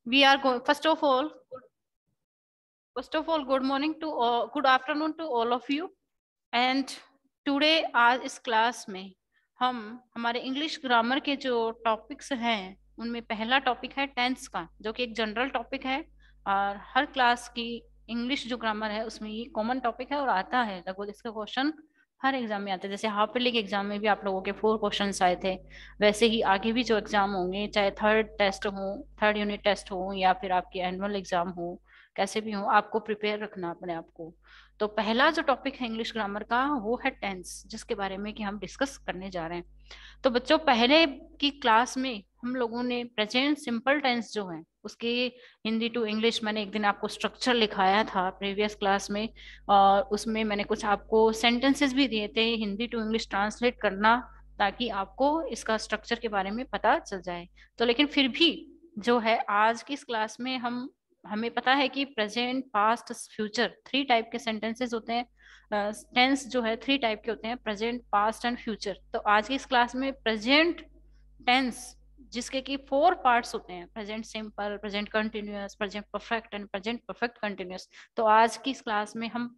We are going, first of all, good morning to all, good afternoon to all of you. And today आज इस class में हम हमारे English grammar के जो टॉपिक्स हैं उनमें पहला टॉपिक है टेंस का, जो कि एक जनरल टॉपिक है और हर क्लास की इंग्लिश जो ग्रामर है उसमें ये कॉमन टॉपिक है और आता है लगभग इसका क्वेश्चन हर एग्जाम में आते हैं। जैसे हाफ ईयरली के एग्जाम में भी आप लोगों के 4 क्वेश्चंस आए थे, वैसे ही आगे भी जो एग्जाम होंगे, चाहे थर्ड यूनिट टेस्ट हो या फिर आपके एनुअल एग्जाम हो, कैसे भी हो आपको प्रिपेयर रखना अपने आप को। तो पहला जो टॉपिक है इंग्लिश ग्रामर का वो है टेंस, जिसके बारे में कि हम डिस्कस करने जा रहे हैं। तो बच्चों, पहले की क्लास में हम लोगों ने प्रेजेंट सिंपल टेंस जो है उसके हिंदी टू इंग्लिश मैंने एक दिन आपको स्ट्रक्चर लिखाया था प्रीवियस क्लास में, और उसमें मैंने कुछ आपको सेंटेंसेस भी दिए थे हिंदी टू इंग्लिश ट्रांसलेट करना, ताकि आपको इसका स्ट्रक्चर के बारे में पता चल जाए। तो लेकिन फिर भी जो है आज की इस क्लास में हमें पता है कि प्रेजेंट पास्ट फ्यूचर 3 टाइप के सेंटेंसेस होते हैं। टेंस जो है 3 टाइप के होते हैं, प्रेजेंट पास्ट एंड फ्यूचर। तो आज की इस क्लास में प्रेजेंट टेंस जिसके कि 4 पार्ट्स होते हैं, present simple, present continuous, present perfect and present perfect continuous. तो आज की इस क्लास में हम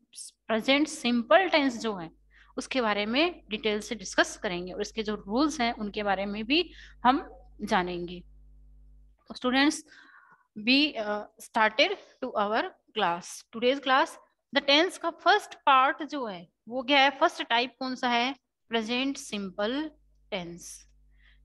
प्रेजेंट सिंपल टेंस जो है उसके बारे में डिटेल से डिस्कस करेंगे और इसके जो रूल्स हैं उनके बारे में भी हम जानेंगे। तो students, we started to our class, today's class। the tense का फर्स्ट पार्ट जो है वो क्या है, फर्स्ट टाइप कौन सा है, प्रेजेंट सिंपल टेंस।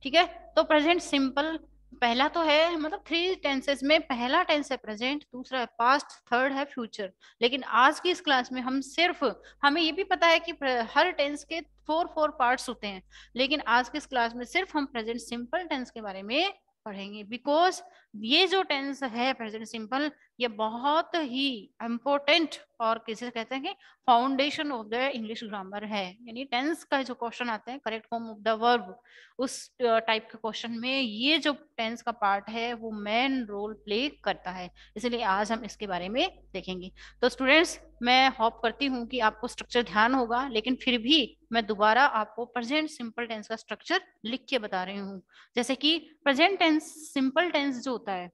ठीक है, तो प्रेजेंट सिंपल पहला तो है, मतलब 3 टेंसेस में पहला टेंस है प्रेजेंट, दूसरा है पास्ट, थर्ड है फ्यूचर। लेकिन आज की इस क्लास में हम सिर्फ, हमें ये भी पता है कि हर टेंस के 4 पार्ट्स होते हैं, लेकिन आज की इस क्लास में सिर्फ हम प्रेजेंट सिंपल टेंस के बारे में पढ़ेंगे। बिकॉज ये जो टेंस है प्रेजेंट सिंपल, ये बहुत ही इम्पोर्टेंट और किसे कहते हैं कि foundation of the English grammar है। यानी टेंस का जो क्वेश्चन आते हैं, correct form of the verb, उस टाइप के क्वेश्चन में ये जो टेंस का पार्ट है वो मेन रोल प्ले करता है, इसलिए आज हम इसके बारे में देखेंगे। तो स्टूडेंट्स, मैं होप करती हूँ कि आपको स्ट्रक्चर ध्यान होगा, लेकिन फिर भी मैं दोबारा आपको प्रेजेंट सिंपल टेंस का स्ट्रक्चर लिख के बता रही हूँ। जैसे कि प्रेजेंट टेंस सिंपल टेंस जो होता है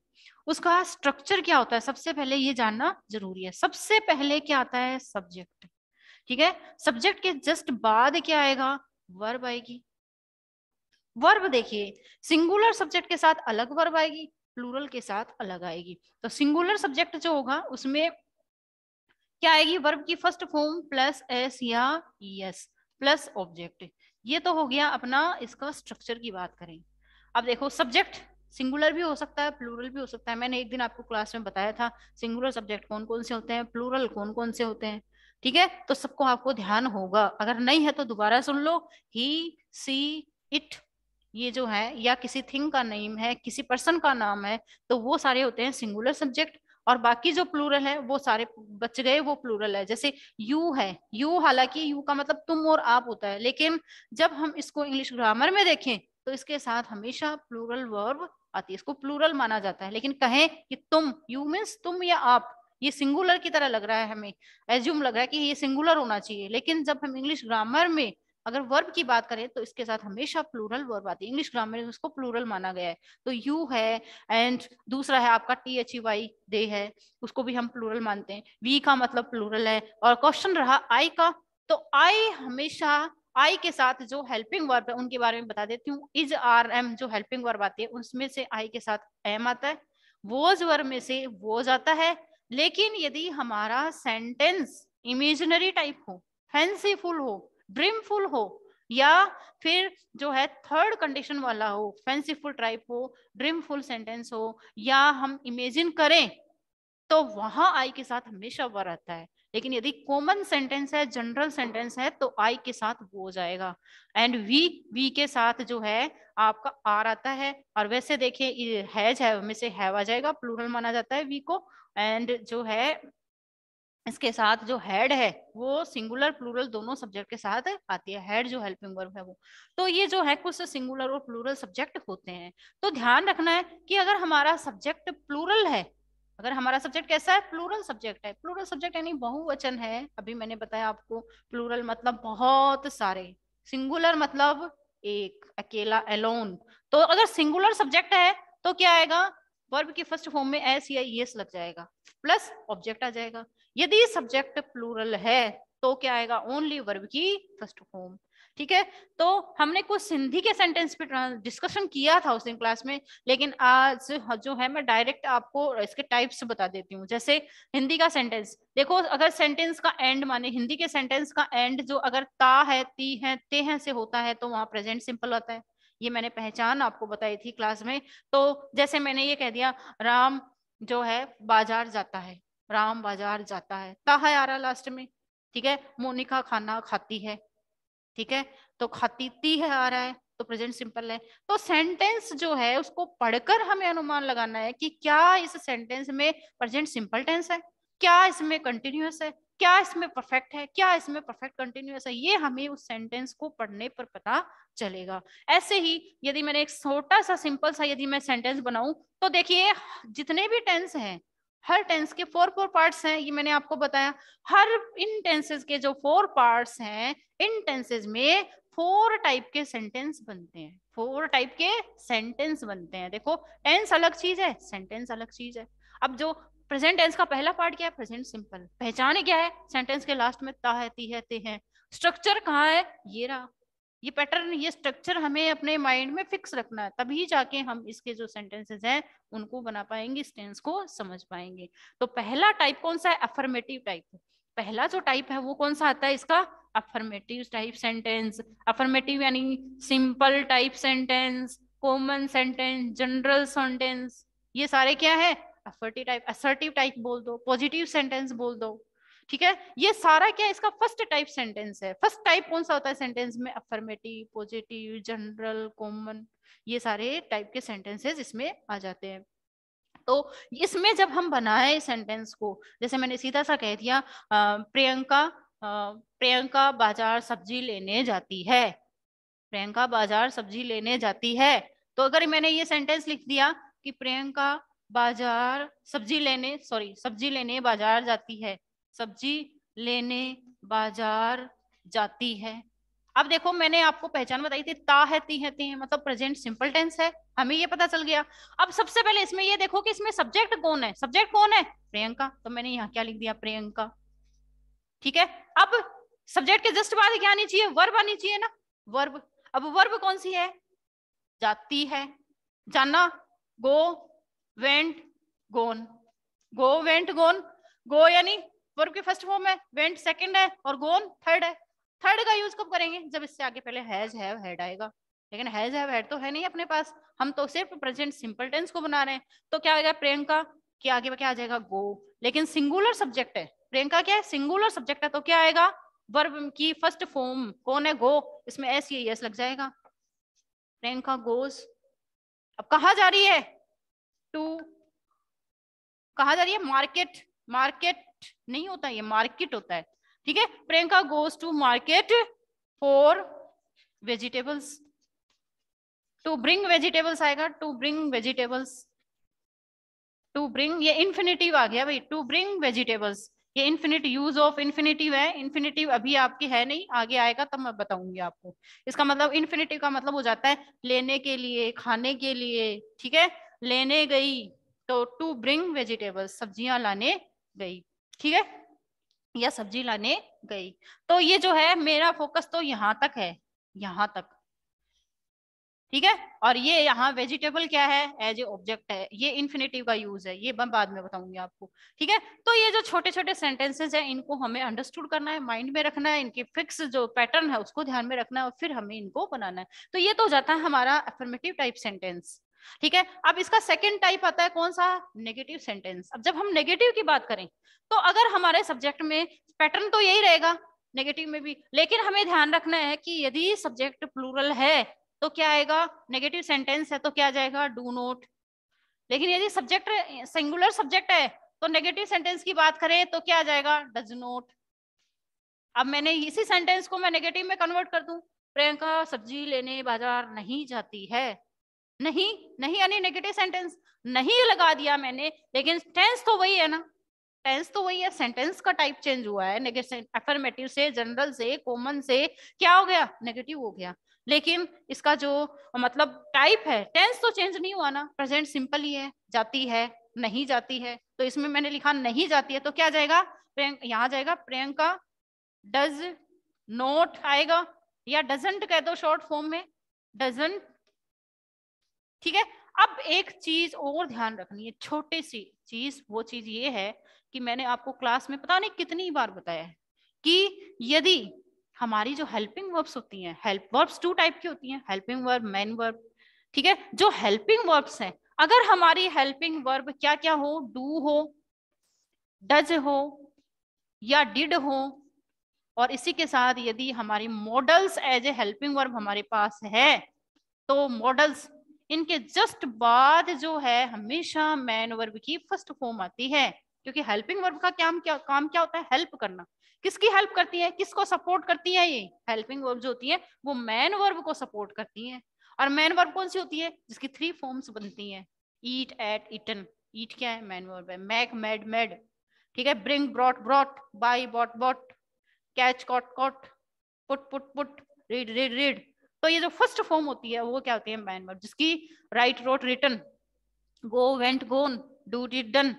उसका स्ट्रक्चर क्या होता है, सबसे पहले ये जानना जरूरी है। सबसे पहले क्या आता है, सब्जेक्ट। ठीक है, सब्जेक्ट के जस्ट बाद क्या आएगा, वर्ब आएगी। वर्ब देखिए, सिंगुलर सब्जेक्ट के साथ अलग वर्ब आएगी, प्लूरल के साथ अलग आएगी। तो सिंगुलर सब्जेक्ट जो होगा उसमें क्या आएगी, वर्ब की फर्स्ट फॉर्म प्लस एस या एस प्लस ऑब्जेक्ट। ये तो हो गया अपना इसका स्ट्रक्चर की बात करें। अब देखो, सब्जेक्ट सिंगुलर भी हो सकता है, प्लूरल भी हो सकता है। मैंने एक दिन आपको क्लास में बताया था सिंगुलर सब्जेक्ट कौन कौन से होते हैं, प्लूरल कौन कौन से होते हैं। ठीक है, तो सबको आपको ध्यान होगा, अगर नहीं है तो दोबारा सुन लो। ही, सी, इट, ये जो है, या किसी थिंग का नेम है, किसी पर्सन का नाम है, तो वो सारे होते हैं सिंगुलर सब्जेक्ट। और बाकी जो प्लूरल है वो सारे बच गए, वो प्लूरल है। जैसे यू है, यू, हालांकि यू का मतलब तुम और आप होता है, लेकिन जब हम इसको इंग्लिश ग्रामर में देखें तो इसके साथ हमेशा प्लूरल वर्ब आती है, इसको प्लूरल माना जाता है। लेकिन कहें कि तुम, यू मीन्स तुम या आप, ये सिंगुलर की तरह लग रहा है, हमें एज्यूम लग रहा है कि ये सिंगुलर होना चाहिए, लेकिन जब हम इंग्लिश ग्रामर में अगर वर्ब की बात करें तो इसके साथ हमेशा प्लूरल वर्ब आती है। इंग्लिश ग्रामर में उसको प्लूरल माना गया है। तो यू है, एंड दूसरा है आपका टी एच ई वाई, दे है, उसको भी हम प्लूरल मानते हैं। वी का मतलब प्लूरल है। और क्वेश्चन रहा आई का, तो आई हमेशा, आई के साथ जो हेल्पिंग वर्ब है उनके बारे में बता देती हूँ। इज, आर, एम जो हेल्पिंग वर्ब आती है उसमें से आई के साथ एम आता है। वोज वर्ब में से वोज आता है। लेकिन यदि हमारा सेंटेंस इमेजिनरी टाइप हो, फैंसीफुल हो, ड्रीमफुल हो, या फिर जो है थर्ड कंडीशन वाला हो, फैंसीफुल टाइप हो, ड्रीमफुल सेंटेंस हो, या हम इमेजिन करें, तो वहां आई के साथ हमेशा वर आता है। लेकिन यदि कॉमन सेंटेंस है, जनरल सेंटेंस है, तो आई के साथ वो हो जाएगा। एंड वी के साथ जो है आपका आर आता है। और वैसे देखिए, हैज है में से हैव आ जाएगा, प्लूरल माना जाता है वी को। एंड जो है इसके साथ जो हेड है वो सिंगुलर प्लूरल दोनों सब्जेक्ट के साथ आती है, हेड जो हेल्पिंग वर्ब है वो। तो ये जो है कुछ सिंगुलर और प्लूरल सब्जेक्ट होते हैं। तो ध्यान रखना है कि अगर हमारा सब्जेक्ट प्लूरल है, अगर हमारा सब्जेक्ट कैसा है, प्लूरल सब्जेक्ट है, प्लूरल सब्जेक्ट यानी बहुवचन है, अभी मैंने बताया आपको, प्लूरल मतलब बहुत सारे, सिंगुलर मतलब एक, अकेला, एलोन। तो अगर सिंगुलर सब्जेक्ट है तो क्या आएगा, वर्ब की फर्स्ट फॉर्म में एस या ईएस लग जाएगा, प्लस ऑब्जेक्ट आ जाएगा। यदि सब्जेक्ट प्लूरल है तो क्या आएगा, ओनली वर्ब की फर्स्ट फॉर्म। ठीक है, तो हमने कुछ सिंधी के सेंटेंस पे डिस्कशन किया था उस दिन क्लास में, लेकिन आज जो है मैं डायरेक्ट आपको इसके टाइप्स बता देती हूँ। जैसे हिंदी का सेंटेंस देखो, अगर सेंटेंस का एंड माने हिंदी के सेंटेंस का एंड जो अगर ता है, ती है, ते हैं से होता है तो वहां प्रेजेंट सिंपल होता है। ये मैंने पहचान आपको बताई थी क्लास में। तो जैसे मैंने ये कह दिया, राम जो है बाजार जाता है, राम बाजार जाता है, ता है आ रहा लास्ट में। ठीक है, मोनिका खाना खाती है, ठीक है, तो खाती ती है आ रहा है, तो प्रेजेंट सिंपल है। तो सेंटेंस जो है उसको पढ़कर हमें अनुमान लगाना है कि क्या इस सेंटेंस में प्रेजेंट सिंपल टेंस है, क्या इसमें कंटिन्यूअस है, क्या इसमें परफेक्ट है, क्या इसमें परफेक्ट कंटिन्यूअस है। ये हमें उस सेंटेंस को पढ़ने पर पता चलेगा। ऐसे ही यदि मैंने एक छोटा सा सिंपल सा यदि मैं सेंटेंस बनाऊं, तो देखिए जितने भी टेंस हैं, हर टेंस के फोर पार्ट्स हैं, ये मैंने आपको बताया। हर इन टेंसेस के जो फोर पार्ट्स हैं, इन टेंसेस में 4 टाइप के सेंटेंस बनते हैं, 4 टाइप के सेंटेंस बनते हैं। देखो टेंस अलग चीज है, सेंटेंस अलग चीज है। अब जो प्रेजेंट टेंस का पहला पार्ट क्या है, प्रेजेंट सिंपल। पहचान क्या है, सेंटेंस के लास्ट में ता है, ती है, ते है। स्ट्रक्चर कहाँ है, ये रहा, ये पैटर्न, ये स्ट्रक्चर हमें अपने माइंड में फिक्स रखना है, तभी जाके हम इसके जो सेंटेंसेस हैं उनको बना पाएंगे, इस टेंस को समझ पाएंगे। तो पहला टाइप कौन सा है, अफर्मेटिव टाइप। पहला जो टाइप है वो कौन सा आता है इसका, अफर्मेटिव टाइप सेंटेंस। अफर्मेटिव यानी simple type sentence, common sentence, general sentence, ये सारे क्या है, असर्टिव टाइप। असर्टिव टाइप बोल दो, पॉजिटिव सेंटेंस बोल दो। ठीक है, ये सारा क्या इसका फर्स्ट टाइप सेंटेंस है। फर्स्ट टाइप कौन सा होता है सेंटेंस में, अफर्मेटिव, पॉजिटिव, जनरल, कॉमन, ये सारे टाइप के सेंटेंसेस इसमें आ जाते हैं। तो इसमें जब हम बनाए सेंटेंस को, जैसे मैंने सीधा सा कह दिया, प्रियंका बाजार सब्जी लेने जाती है, प्रियंका बाजार सब्जी लेने जाती है। तो अगर मैंने ये सेंटेंस लिख दिया कि प्रियंका बाजार सब्जी लेने बाजार जाती है, सब्जी लेने बाजार जाती है। अब देखो मैंने आपको पहचान बताई थी, ता है, ती है, ती है, मतलब प्रेजेंट सिंपल टेंस है, हमें ये पता चल गया। अब सबसे पहले इसमें ये देखो कि इसमें सब्जेक्ट कौन है, सब्जेक्ट कौन है, प्रियंका, तो मैंने यहाँ क्या लिख दिया, प्रियंका। ठीक है, अब सब्जेक्ट के जस्ट बाद क्या आनी चाहिए, वर्ब आनी चाहिए ना, वर्ब। अब वर्ब कौन सी है, जाती है, जाना, गो, वेंट, गोन। गो, वेंट, गोन। गो यानी वर्ब की फर्स्ट फॉर्म है, वेंट सेकंड है, और गोन थर्ड है। थर्ड का यूज कब करेंगे, जब इससे आगे पहले हैज, हैव, हैड आएगा। लेकिन हैज, हैव, हैड तो है नहीं अपने पास, हम तो सिर्फ प्रेजेंट सिंपल टेंस को बना रहे हैं। तो क्या आएगा, प्रियंका के आगे क्या आ जाएगा, गो। लेकिन सिंगुलर सब्जेक्ट है, प्रियंका क्या है, सिंगुलर सब्जेक्ट है, तो क्या आएगा, वर्ब की फर्स्ट फॉर्म कौन है, गो, इसमें एस या एस लग जाएगा, प्रियंका गोज। अब कहा जा रही है, टू, कहा जा रही है, मार्केट, मार्केट नहीं होता, ये मार्केट होता है। ठीक है, Priyanka goes to market for vegetables, to bring vegetables आएगा, to bring vegetables, to bring, ये इन्फिनिटिव आ गया भाई, टू ब्रिंग वेजिटेबल्स, ये इन्फिनिट यूज ऑफ इन्फिनिटिव है। इन्फिनिटिव अभी आपकी है नहीं, आगे आएगा तब मैं बताऊंगी आपको। इसका मतलब इन्फिनिटिव का मतलब हो जाता है लेने के लिए, खाने के लिए। ठीक है, लेने गई, तो टू ब्रिंग वेजिटेबल्स, सब्जियां लाने गई। ठीक है, या सब्जी लाने गई। तो ये जो है मेरा फोकस तो यहाँ तक है, यहाँ तक। ठीक है, और ये यहाँ वेजिटेबल क्या है, एज ए ऑब्जेक्ट है, ये इन्फिनेटिव का यूज है, ये मैं बाद में बताऊंगी आपको। ठीक है, तो ये जो छोटे छोटे सेंटेंसेस हैं इनको हमें अंडरस्टूड करना है, माइंड में रखना है, इनके फिक्स जो पैटर्न है उसको ध्यान में रखना है, और फिर हमें इनको बनाना है। तो ये तो हो जाता है हमारा अफर्मेटिव टाइप सेंटेंस। ठीक है, अब इसका सेकेंड टाइप आता है कौन सा, नेगेटिव सेंटेंस। अब जब हम नेगेटिव की बात करें, तो अगर हमारे सब्जेक्ट में पैटर्न तो यही रहेगा नेगेटिव में भी, लेकिन हमें ध्यान रखना है कि यदि सब्जेक्ट प्लूरल है तो क्या आएगा, नेगेटिव सेंटेंस है तो क्या आ जाएगा, डू नॉट। लेकिन यदि सब्जेक्ट सिंगुलर सब्जेक्ट है तो नेगेटिव सेंटेंस की बात करें तो क्या आ जाएगा, डज नॉट। अब मैंने इसी सेंटेंस को मैं नेगेटिव में कन्वर्ट कर दूं, प्रियंका सब्जी लेने बाजार नहीं जाती है, नहीं, नहीं यानी नेगेटिव सेंटेंस, नहीं लगा दिया मैंने, लेकिन टेंस तो वही है ना, टेंस तो वही है, सेंटेंस का टाइप चेंज हुआ है, नेगेटिव, अफर्मेटिव से, जनरल से, कॉमन से क्या हो गया, नेगेटिव हो गया। लेकिन इसका जो मतलब टाइप है, टेंस तो चेंज नहीं हुआ ना, प्रेजेंट सिंपल ही है, जाती है नहीं जाती है। तो इसमें मैंने लिखा नहीं जाती है, तो क्या जाएगा, यहाँ जाएगा प्रियंका डज नोट आएगा, या डजंट कह दो शॉर्ट फॉर्म में, डजंट। ठीक है। अब एक चीज और ध्यान रखनी है, छोटी सी चीज, वो चीज ये है कि मैंने आपको क्लास में पता नहीं कितनी बार बताया है कि यदि हमारी जो हेल्पिंग वर्ब्स होती हैं, हेल्प वर्ब्स 2 टाइप की होती हैं, हेल्पिंग वर्ब, मेन वर्ब। ठीक है। जो हेल्पिंग वर्ब्स हैं, अगर हमारी हेल्पिंग वर्ब क्या क्या हो, डू हो, डज हो, या डिड हो, और इसी के साथ यदि हमारी modals as a helping verb हमारे पास है, तो मॉडल्स इनके जस्ट बाद जो है हमेशा मैन वर्ब की फर्स्ट फॉर्म आती है, क्योंकि हेल्पिंग वर्ब का काम क्या होता है, हेल्प करना। किसकी हेल्प करती है, किसको सपोर्ट करती है, ये हेल्पिंग वर्ब जो होती है वो मैन वर्ब को सपोर्ट करती है। और मैन वर्ब कौन सी होती है, जिसकी 3 फॉर्म्स बनती हैं, ईट, एट, ईटन। ईट क्या है, मैन वर्ब है, मैक, मेड, मेड। ठीक है। Bring, brought, brought, buy, bought, bought, catch, caught, caught, put, put, put, read, read, read. तो ये जो फर्स्ट फॉर्म होती है वो क्या होती है, मैन वर्ब, जिसकी write, wrote, written, go, went, gone, do, did, done.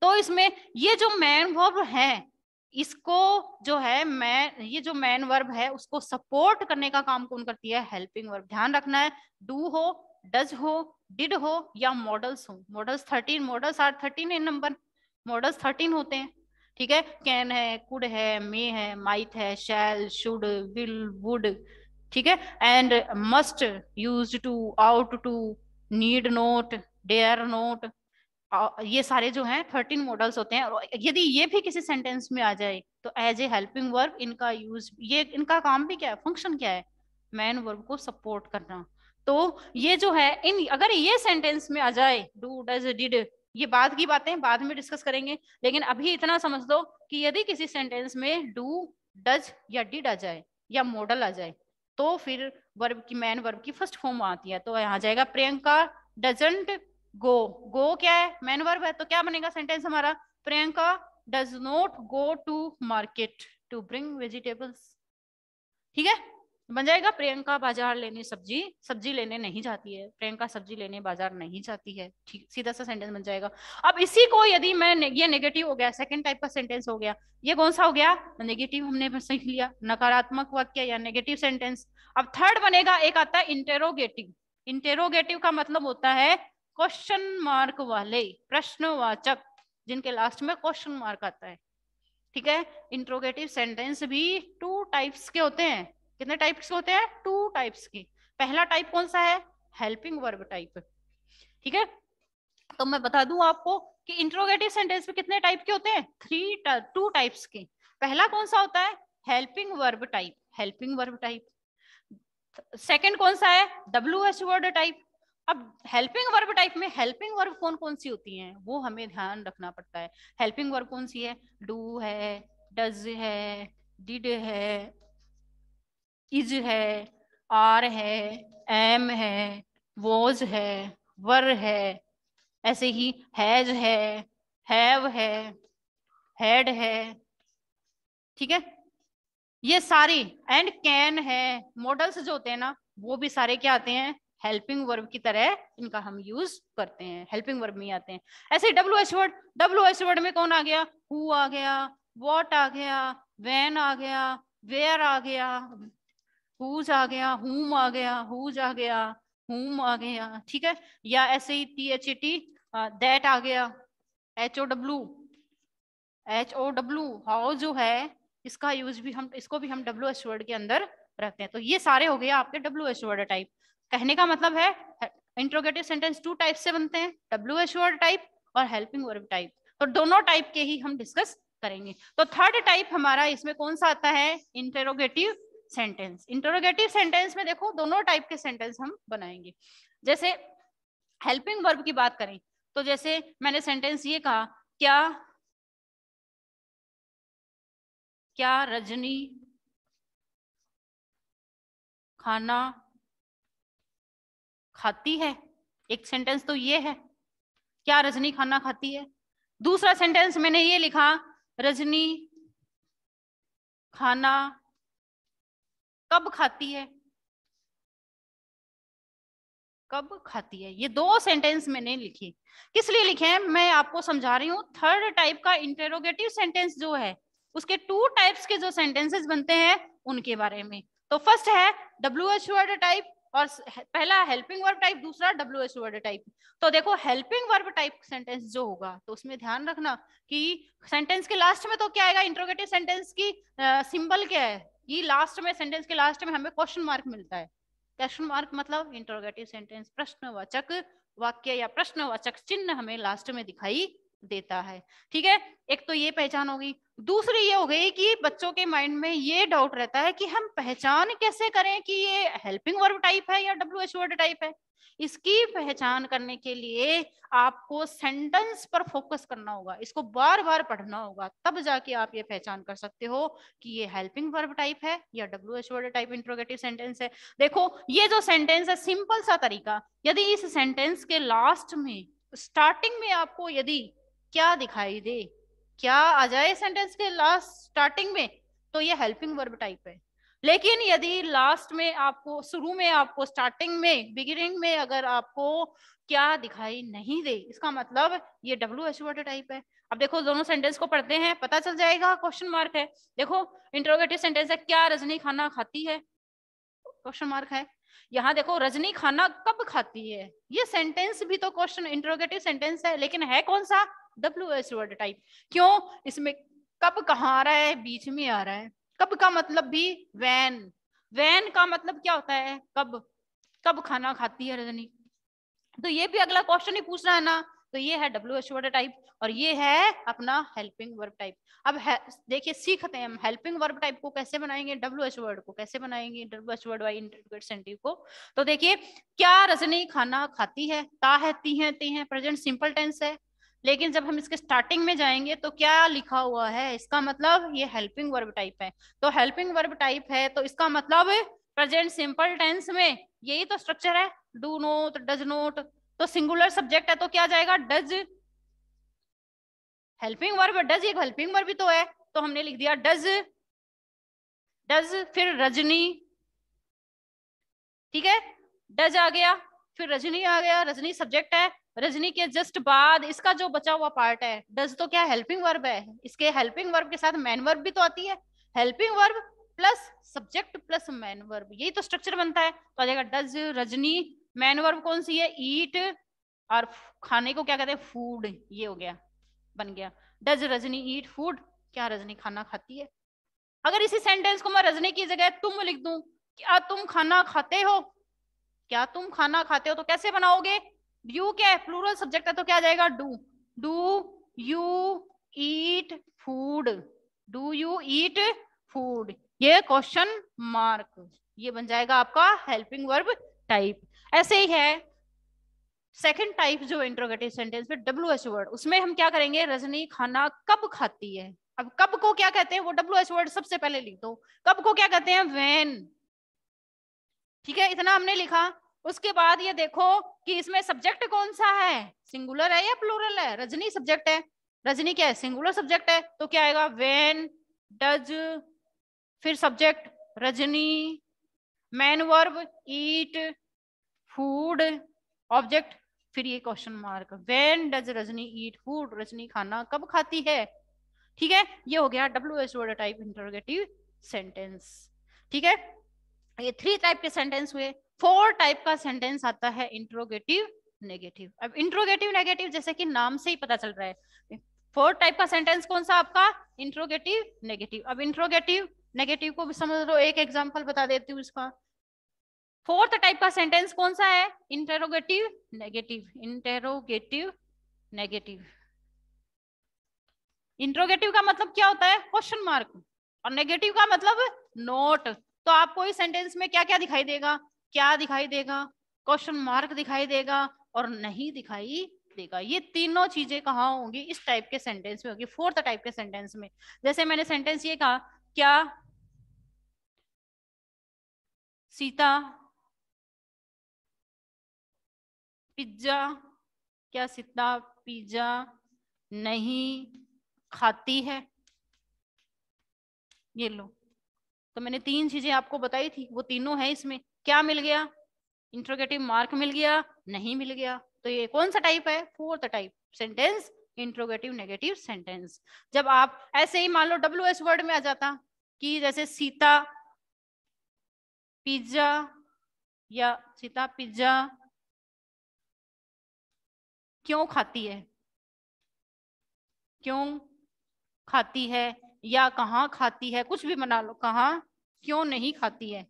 तो इसमें ये जो मैन वर्ब है, इसको जो है मैं, ये जो मैन वर्ब है उसको सपोर्ट करने का काम कौन करती है, हेल्पिंग वर्ब। ध्यान रखना है, डू हो, डज हो, डिड हो, या मॉडल्स हो। Modals 13, modals are 13 in number, modals 13 होते हैं। ठीक है। कैन है, कुड है, मे है, माइट है, शैल, शुड, विल, वुड। ठीक है। And must, used to, ought to, need not, dare not. ये सारे जो हैं 13 मॉडल्स होते हैं। और यदि ये भी किसी सेंटेंस में आ जाए तो एज ए हेल्पिंग वर्ब इनका यूज, ये इनका काम भी क्या है, फंक्शन क्या है, मैन वर्ब को सपोर्ट करना। तो ये जो है, इन अगर ये सेंटेंस में आ जाए, डू, डज, डिड, ये बाद की बातें बाद में डिस्कस करेंगे, लेकिन अभी इतना समझ लो कि यदि किसी सेंटेंस में डू, डज या डिड आ जाए या मॉडल आ जाए, तो फिर वर्ब की, मैन वर्ब की फर्स्ट फॉर्म आती है। तो यहाँ जाएगा प्रियंका डजंट गो। गो क्या है, मैन वर्ब है, तो क्या बनेगा सेंटेंस हमारा, Priyanka does not go to market to bring vegetables. ठीक है। बन जाएगा, प्रियंका बाजार लेने सब्जी, सब्जी लेने नहीं जाती है, प्रियंका सब्जी लेने बाजार नहीं जाती है। ठीक, सीधा सा सेंटेंस बन जाएगा। अब इसी को यदि मैं ये नेगेटिव हो गया, सेकंड टाइप का सेंटेंस हो गया, ये कौन सा हो गया, नेगेटिव, हमने सीख लिया, नकारात्मक वाक्य या नेगेटिव सेंटेंस। अब थर्ड बनेगा, एक आता है इंटेरोगेटिव। इंटेरोगेटिव का मतलब होता है क्वेश्चन मार्क वाले, प्रश्नवाचक, जिनके लास्ट में क्वेश्चन मार्क आता है। ठीक है। इंट्रोगेटिव सेंटेंस भी 2 टाइप्स के होते हैं। कितने टाइप्स के होते हैं, 2 टाइप्स की। पहला टाइप कौन सा है, हेल्पिंग वर्ब टाइप। ठीक है। तो मैं बता दूं आपको कि इंट्रोगेटिव सेंटेंस में कितने टाइप के होते हैं, 2 टाइप्स के। पहला कौन सा होता है, helping verb type, helping verb type. Second कौन सा है, WH वर्ड टाइप। अब हेल्पिंग वर्ब टाइप में हेल्पिंग वर्ब कौन कौन सी होती हैं वो हमें ध्यान रखना पड़ता है। हेल्पिंग वर्ब कौन सी है, डू है, डज है, डिड है, इज है, आर है, एम है, वॉज है, वर है, ऐसे ही हैज है, हैड है। ठीक है। ये सारी, एंड कैन है, मॉडल्स जो होते हैं ना, वो भी सारे क्या आते हैं, हेल्पिंग वर्ब की तरह इनका हम यूज करते हैं, हेल्पिंग वर्ब में आते हैं। ऐसे WH वर्ड, WH वर्ड में कौन आ गया, हु आ गया, व्हाट आ गया, व्हेन आ गया, वेयर आ गया, हुज आ गया, हुम आ गया, हुज आ गया, हुम आ गया। ठीक है। या ऐसे ही THET, दैट आ गया, HOW, हाउ जो है, इसका यूज भी हम, इसको भी हम WH वर्ड के अंदर रखते हैं। तो ये सारे हो गए आपके WH वर्ड टाइप। कहने का मतलब है इंट्रोगेटिव सेंटेंस 2 टाइप से बनते हैं, WH वर्ड टाइप और हेल्पिंग वर्ब टाइप। तो दोनों टाइप के ही हम डिस्कस करेंगे। तो थर्ड टाइप हमारा इसमें कौन सा आता है, इंटेरोगेटिव सेंटेंस। इंटेरोगेटिव सेंटेंस में देखो दोनों टाइप के सेंटेंस हम बनाएंगे। जैसे हेल्पिंग वर्ब की बात करें, तो जैसे मैंने सेंटेंस ये कहा, क्या रजनी खाना खाती है, एक सेंटेंस तो ये है, क्या रजनी खाना खाती है। दूसरा सेंटेंस मैंने ये लिखा, रजनी खाना कब खाती है। कब खाती है। ये दो सेंटेंस मैंने लिखे, किस लिए लिखे हैं मैं आपको समझा रही हूँ। थर्ड टाइप का इंटेरोगेटिव सेंटेंस जो है उसके टू टाइप्स के जो सेंटेंसेस बनते हैं उनके बारे में। तो फर्स्ट है WH वर्ड टाइप और पहला हेल्पिंग वर्ब टाइप, दूसरा WH वर्ड टाइप। तो देखो हेल्पिंग वर्ब टाइप सेंटेंस जो होगा तो उसमें ध्यान रखना कि सेंटेंस के लास्ट में तो क्या आएगा, इंट्रोगेटिव सेंटेंस की सिंबल क्या है, ये लास्ट में सेंटेंस के लास्ट में हमें क्वेश्चन मार्क मिलता है। क्वेश्चन मार्क मतलब इंट्रोगेटिव सेंटेंस, प्रश्नवाचक वाक्य या प्रश्नवाचक चिन्ह हमें लास्ट में दिखाई देता है। ठीक है, एक तो ये पहचान होगी। दूसरी ये हो गई कि बच्चों के माइंड में ये डाउट रहता है कि हम पहचान कैसे करें कि ये हेल्पिंग वर्ब टाइप है या WH वर्ड टाइप है। इसकी पहचान करने के लिए आपको सेंटेंस पर फोकस करना होगा, इसको बार बार पढ़ना होगा, तब जाके आप ये पहचान कर सकते हो कि ये हेल्पिंग वर्ब टाइप है या WH word type interrogative sentence है। देखो ये जो सेंटेंस है, सिंपल सा तरीका, यदि इस सेंटेंस के लास्ट में स्टार्टिंग में आपको यदि क्या दिखाई दे, क्या आ जाए सेंटेंस के लास्ट स्टार्टिंग में, तो ये हेल्पिंग वर्ब टाइप है। लेकिन यदि लास्ट में आपको, शुरू में आपको, स्टार्टिंग में, बिगिनिंग में अगर आपको क्या दिखाई नहीं दे, इसका मतलब ये WH वर्ड टाइप है। अब देखो दोनों सेंटेंस को पढ़ते हैं, पता चल जाएगा, क्वेश्चन मार्क है। देखो इंट्रोगेटिव सेंटेंस है, क्या रजनी खाना खाती है, क्वेश्चन मार्क है। यहाँ देखो रजनी खाना कब खाती है, ये सेंटेंस भी तो क्वेश्चन इंट्रोगेटिव सेंटेंस है, लेकिन है कौन सा, WH वर्ड टाइप। क्यों, इसमें कब कहाँ आ रहा है, बीच में आ रहा है। कब का मतलब भी वैन, वैन का मतलब क्या होता है, कब, कब खाना खाती है रजनी। तो ये भी अगला क्वेश्चन ही पूछ रहा है ना, तो ये है WH वर्ड टाइप और ये है अपना हेल्पिंग वर्ब टाइप। अब देखिए सीखते हैं हम हेल्पिंग वर्ब टाइप को कैसे बनाएंगे, WH वर्ड को कैसे बनाएंगे, WH वर्ड वाई इंटररोगेटिव को। तो देखिए क्या रजनी खाना खाती है, ता है, ती है, ते है, प्रेजेंट सिंपल टेंस है। लेकिन जब हम इसके स्टार्टिंग में जाएंगे तो क्या लिखा हुआ है, इसका मतलब ये हेल्पिंग वर्ब टाइप है। तो हेल्पिंग वर्ब टाइप है तो इसका मतलब प्रेजेंट सिंपल टेंस में यही तो स्ट्रक्चर है, डू नोट, डज नोट। तो सिंगुलर सब्जेक्ट है तो क्या जाएगा, डज। हेल्पिंग वर्ब, डज एक हेल्पिंग वर्ब भी तो है, तो हमने लिख दिया डज, डज फिर रजनी। ठीक है, डज आ गया, फिर रजनी आ गया, रजनी सब्जेक्ट है, रजनी के जस्ट बाद इसका जो बचा हुआ पार्ट है, डज तो क्या हेल्पिंग वर्ब है, इसके हेल्पिंग वर्ब के साथ मैन वर्ब भी तो आती है। Helping verb plus subject plus man verb, यही तो स्ट्रक्चर बनता है। तो आ जाएगा डज रजनी, मैन वर्ब कौन सी है, ईट, और खाने को क्या कहते हैं, फूड, ये हो गया, बन गया डज रजनी ईट फूड, क्या रजनी खाना खाती है। अगर इसी सेंटेंस को मैं रजनी की जगह तुम लिख दूं, क्या तुम खाना खाते हो, क्या तुम खाना खाते हो, तो कैसे बनाओगे, यू क्या है, प्लूरल सब्जेक्ट है तो क्या जाएगा, do, do you eat food, do you eat food, ये क्वेश्चन मार्क, ये बन जाएगा आपका हेल्पिंग वर्ब टाइप। ऐसे ही है सेकंड टाइप जो इंट्रोगेटिव सेंटेंस में WH वर्ड, उसमें हम क्या करेंगे, रजनी खाना कब खाती है। अब कब को क्या कहते हैं, वो WH वर्ड सबसे पहले लिख दो, कब को क्या कहते हैं, व्हेन। ठीक है, इतना हमने लिखा। उसके बाद ये देखो कि इसमें सब्जेक्ट कौन सा है, सिंगुलर है या प्लूरल है, रजनी सब्जेक्ट है, रजनी क्या है, सिंगुलर सब्जेक्ट है, तो क्या आएगा, व्हेन, डज, फिर सब्जेक्ट रजनी, मैन वर्ब ईट, फूड, ऑब्जेक्ट, फिर ये question mark, when does Rajni eat food, Rajni खाना कब खाती है। ठीक है, ये हो गया WH word type interrogative sentence. ठीक है, ये 3 टाइप के सेंटेंस हुए। 4 टाइप का सेंटेंस आता है इंट्रोगेटिव नेगेटिव। अब इंट्रोगेटिव नेगेटिव जैसे कि नाम से ही पता चल रहा है, 4 टाइप का सेंटेंस कौन सा आपका, इंट्रोगेटिव नेगेटिव। अब इंट्रोगेटिव नेगेटिव को भी समझ लो, एक एग्जांपल बता देती हूँ इसका। 4th टाइप का सेंटेंस कौन सा है, interrogative negative, interrogative negative. Interrogative का मतलब क्या होता है, क्वेश्चन मार्क, और नेगेटिव का मतलब नोट। तो आपको इस सेंटेंस में क्या क्या दिखाई देगा, क्या दिखाई देगा, क्वेश्चन मार्क दिखाई देगा और नहीं दिखाई देगा। ये तीनों चीजें कहाँ होंगी, इस टाइप के सेंटेंस में होगी, 4th टाइप के सेंटेंस में। जैसे मैंने सेंटेंस ये कहा, क्या सीता पिज्जा, क्या सीता पिज्जा नहीं खाती है, ये लो। तो मैंने 3 चीजें आपको बताई थी, वो तीनों है इसमें, क्या मिल गया, इंट्रोगेटिव मार्क मिल गया, नहीं मिल गया। तो ये कौन सा टाइप है? Fourth type, sentence interrogative negative sentence. जब आप ऐसे ही मान लो WH वर्ड में आ जाता कि जैसे सीता पिज्जा, या सीता पिज्जा क्यों खाती है, क्यों खाती है, या कहाँ खाती है, कुछ भी बना लो, कहाँ क्यों नहीं खाती है,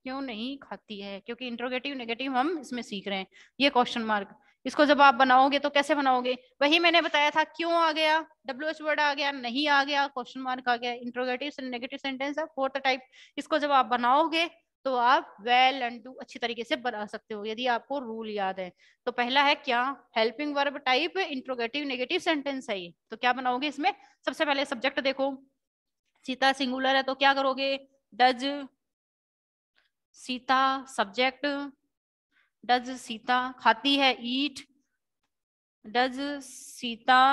क्यों नहीं खाती है, क्योंकि इंट्रोगेटिव नेगेटिव हम इसमें सीख रहे हैं। ये क्वेश्चन मार्क, इसको जब आप बनाओगे तो कैसे बनाओगे? वही मैंने बताया था, क्यों आ गया, WH वर्ड आ गया, नहीं आ गया, क्वेश्चन मार्क आ गया, इंट्रोगेटिव नेगेटिव सेंटेंस है फोर्थ टाइप। इसको जब आप बनाओगे तो आप वेल एंड टू अच्छी तरीके से बना सकते हो यदि आपको रूल याद है। तो पहला है क्या, helping verb type interrogative negative sentence है ये। तो क्या बनाओगे इसमें? सबसे पहले सब्जेक्ट देखो, सीता सिंगुलर है तो क्या करोगे, does Sita, subject does Sita खाती है, ईट डज सीता,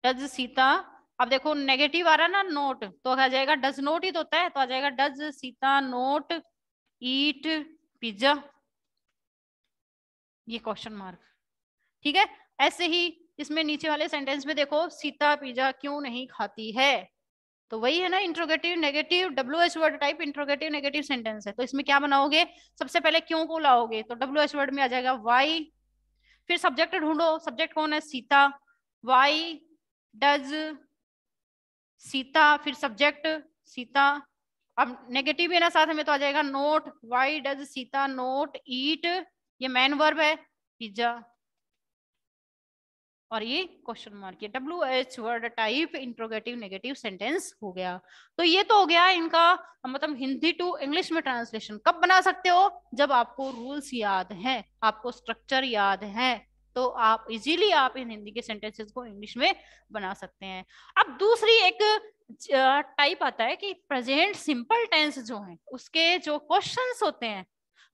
डज सीता। अब देखो नेगेटिव आ रहा ना नोट, तो आ जाएगा डज नोट ही तो होता है, तो आ जाएगा does Sita not eat pizza, ये क्वेश्चन मार्क। ठीक है, ऐसे ही इसमें नीचे वाले सेंटेंस में देखो, सीता पिज्जा क्यों नहीं खाती है, तो वही है ना interrogative negative WH word type interrogative negative sentence है। तो इसमें क्या बनाओगे, सबसे पहले क्यों को लाओगे, तो WH वर्ड में आ जाएगा वाई, फिर सब्जेक्ट ढूंढो, सब्जेक्ट कौन है, सीता, वाई डज सीता, फिर सब्जेक्ट सीता। अब नेगेटिव है ना साथ में, तो आ जाएगा not, why does Sita not eat, ये मेन वर्ब है पिज्जा, और ये क्वेश्चन मार्क, ये WH word type interrogative negative sentence हो गया। तो ये तो हो गया इनका मतलब हिंदी टू इंग्लिश में ट्रांसलेशन। कब बना सकते हो, जब आपको रूल्स याद हैं, आपको स्ट्रक्चर याद है, तो आप इजीली आप इन हिंदी के सेंटेंसेस को इंग्लिश में बना सकते हैं। अब दूसरी एक टाइप आता है कि प्रेजेंट सिंपल टेंस जो है उसके जो क्वेश्चंस होते हैं,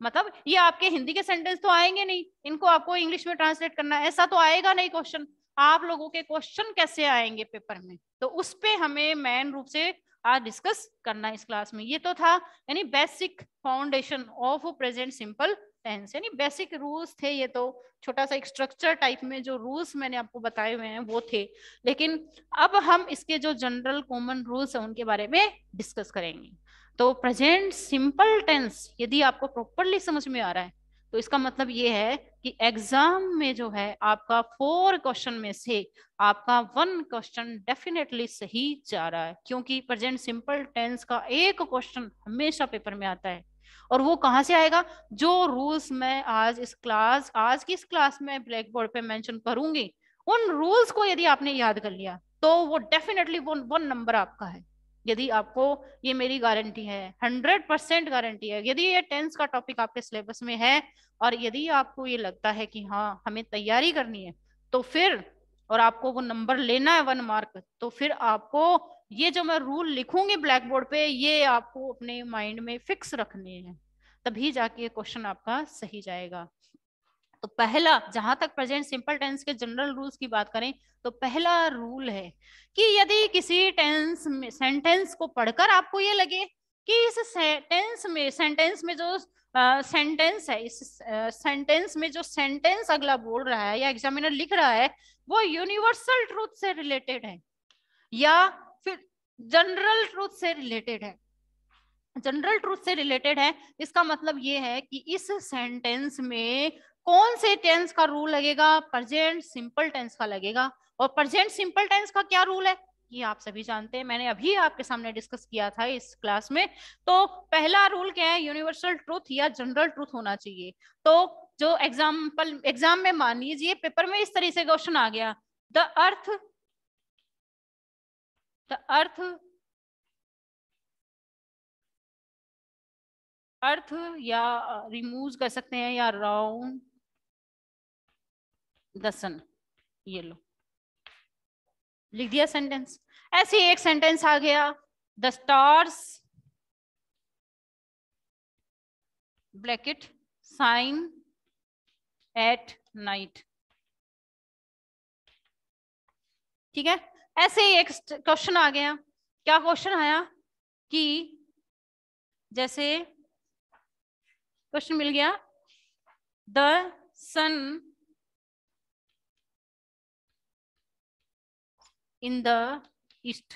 मतलब ये आपके हिंदी के सेंटेंस तो आएंगे नहीं, इनको आपको इंग्लिश में ट्रांसलेट करना है, ऐसा तो आएगा नहीं क्वेश्चन। आप लोगों के क्वेश्चन कैसे आएंगे पेपर में, तो उस पे हमें मेन रूप से आज डिस्कस करना है इस क्लास में। ये तो था यानी basic foundation of present simple tense, यानी बेसिक रूल्स थे ये, तो छोटा सा एक स्ट्रक्चर टाइप में जो रूल्स मैंने आपको बताए हुए हैं वो थे। लेकिन अब हम इसके जो जनरल कॉमन रूल्स है उनके बारे में डिस्कस करेंगे। तो प्रेजेंट सिंपल टेंस यदि आपको प्रॉपरली समझ में आ रहा है, तो इसका मतलब ये है कि एग्जाम में जो है आपका 4 क्वेश्चन में से आपका 1 क्वेश्चन डेफिनेटली सही जा रहा है, क्योंकि प्रेजेंट सिंपल टेंस का एक क्वेश्चन हमेशा पेपर में आता है। और वो कहाँ से आएगा, जो रूल्स मैं आज की इस क्लास में ब्लैक बोर्ड पे मेंशन करूंगी, उन रूल्स को यदि आपने याद कर लिया तो वो डेफिनेटली 1 नंबर आपका है। यदि आपको, ये मेरी गारंटी है, 100% गारंटी है, यदि ये टेंस का टॉपिक आपके सिलेबस में है और यदि आपको ये लगता है कि हाँ हमें तैयारी करनी है, तो फिर और आपको वो नंबर लेना है 1 मार्क, तो फिर आपको ये जो मैं रूल लिखूंगी ब्लैक बोर्ड पे, ये आपको अपने माइंड में फिक्स रखने हैं, तभी जाके ये क्वेश्चन आपका सही जाएगा। तो पहला, जहां तक प्रेजेंट सिंपल टेंस के जनरल रूल्स की बात करें, तो पहला रूल है कि यदि किसी टेंस में सेंटेंस को पढ़कर आपको ये लगे कि इस सेंटेंस में जो सेंटेंस है, इस सेंटेंस में जो सेंटेंस अगला बोल रहा है या एग्जामिनर लिख रहा है, वो यूनिवर्सल ट्रूथ से रिलेटेड है या फिर जनरल ट्रूथ से रिलेटेड है, जनरल ट्रूथ से रिलेटेड है, इसका मतलब ये है कि इस सेंटेंस में कौन से टेंस का रूल लगेगा, प्रेजेंट सिंपल टेंस का लगेगा। और प्रेजेंट सिंपल टेंस का क्या रूल है, ये आप सभी जानते हैं, मैंने अभी आपके सामने डिस्कस किया था इस क्लास में। तो पहला रूल क्या है, यूनिवर्सल ट्रूथ या जनरल ट्रूथ होना चाहिए। तो जो एग्जाम में मान लीजिए पेपर में इस तरह से क्वेश्चन आ गया, द अर्थ या रिमूव कर सकते हैं, या राउंड द सन, ये लो लिख दिया सेंटेंस। ऐसे एक सेंटेंस आ गया, the stars bracket shine at night. ठीक है, ऐसे ही एक क्वेश्चन आ गया, क्या क्वेश्चन आया कि जैसे क्वेश्चन मिल गया। The sun in the east,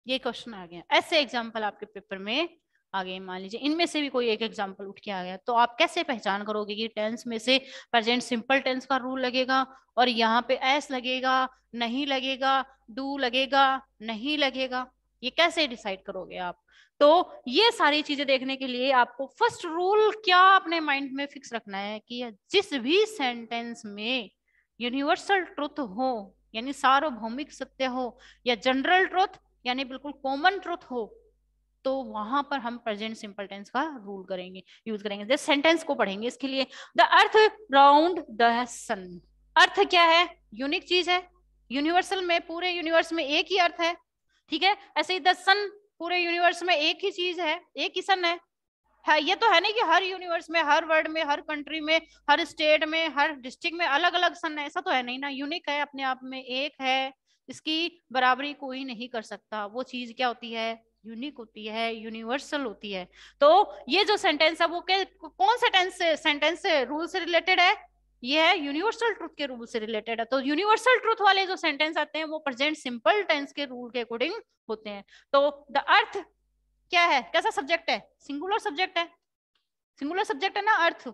ये क्वेश्चन आ गया। ऐसे एग्जाम्पल आपके पेपर में आ गए। मान लीजिए इनमें से भी कोई एक एग्जाम्पल उठ के आ गया, तो आप कैसे पहचान करोगे कि टेंस में से प्रेजेंट सिंपल टेंस का रूल लगेगा और यहाँ पे एस लगेगा, नहीं लगेगा, डू लगेगा, नहीं लगेगा, ये कैसे डिसाइड करोगे आप? तो ये सारी चीजें देखने के लिए आपको फर्स्ट रूल क्या अपने माइंड में फिक्स रखना है कि जिस भी सेंटेंस में यूनिवर्सल ट्रुथ हो, यानी सार्वभौमिक सत्य हो, या जनरल ट्रुथ यानी बिल्कुल कॉमन ट्रुथ हो, तो वहां पर हम प्रेजेंट सिंपल टेंस का रूल करेंगे, यूज करेंगे। जैसे सेंटेंस को पढ़ेंगे इसके लिए, द अर्थ राउंड द सन। अर्थ क्या है? यूनिक चीज है, यूनिवर्सल में पूरे यूनिवर्स में एक ही अर्थ है, ठीक है। ऐसे ही द सन पूरे यूनिवर्स में एक ही चीज है, एक ही सन है। ये तो है नहीं कि हर यूनिवर्स में, हर वर्ल्ड में, हर कंट्री में, हर स्टेट में, हर डिस्ट्रिक्ट में अलग अलग सन है, ऐसा तो है नहीं ना। यूनिक है, अपने आप में एक है, इसकी बराबरी कोई नहीं कर सकता। वो चीज क्या होती है? यूनिक होती है, यूनिवर्सल होती है। तो ये जो सेंटेंस है वो कौन से सेंटेंस से रूल से रिलेटेड है? ये है यूनिवर्सल ट्रुथ के रूल से रिलेटेड है। तो यूनिवर्सल ट्रुथ वाले जो सेंटेंस आते हैं वो प्रेजेंट सिंपल टेंस के रूल के अकॉर्डिंग होते हैं। तो द अर्थ क्या है? कैसा सब्जेक्ट है? सिंगुलर सब्जेक्ट है। सिंगुलर सब्जेक्ट है ना अर्थ,